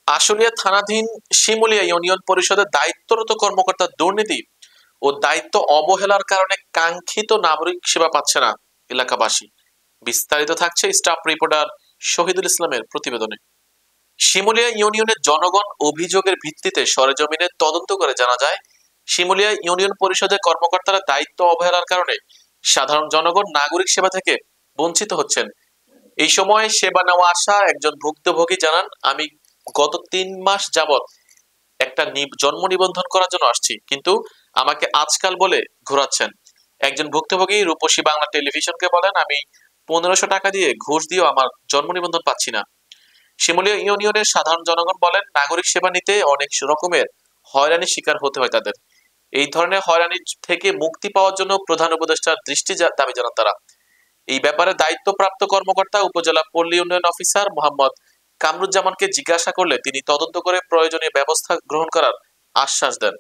আশুলিয়া থানাধীন শিমুলিয়া ইউনিয়ন পরিষদের দায়িত্বরত কর্মকর্তা দুর্নীতি ও দায়িত্ব অবহেলার কারণে কাঙ্ক্ষিত নাগরিক সেবা পাচ্ছে না এলাকাবাসী। বিস্তারিত থাকছে স্টাফ রিপোর্টার শহীদুল ইসলামের প্রতিবেদনে। শিমুলিয়া ইউনিয়নের জনগণ অভিযোগের ভিত্তিতে সরেজমিনে তদন্ত করে জানা যায়, শিমুলিয়া ইউনিয়ন পরিষদের কর্মকর্তারা দায়িত্ব অবহেলার কারণে সাধারণ জনগণ নাগরিক সেবা থেকে বঞ্চিত হচ্ছেন। এই সময় সেবা নেওয়া আসা একজন ভুক্তভোগী জানান, আমি গত 3 মাস যাবত একটা জন্ম নিবন্ধন করার জন্য আসছি, কিন্তু আমাকে আজকাল বলে ঘোরাচ্ছেন। একজন ভুক্তভোগী রূপসী বাংলা টেলিভিশনকে বলেন, আমি 1500 টাকা দিয়ে ঘুষ দিয়েও আমার জন্ম নিবন্ধন পাচ্ছি না। শিমুলিয়া ইউনিয়নের সাধারণ জনগণ বলেন, নাগরিক সেবা নিতে অনেক রকমের হয়রানির শিকার হতে হয় তাদের। এই ধরনের হয়রানি থেকে মুক্তি পাওয়ার জন্য প্রধান উপদেষ্টার দৃষ্টি দাবি জানান তারা। এই ব্যাপারে দায়িত্বপ্রাপ্ত কর্মকর্তা উপজেলা পল্লী উন্নয়ন অফিসার মোহাম্মদ কামরুজ্জামানকে জিজ্ঞাসা করলে তিনি তদন্ত করে প্রয়োজনীয় ব্যবস্থা গ্রহণ করার আশ্বাস দেন।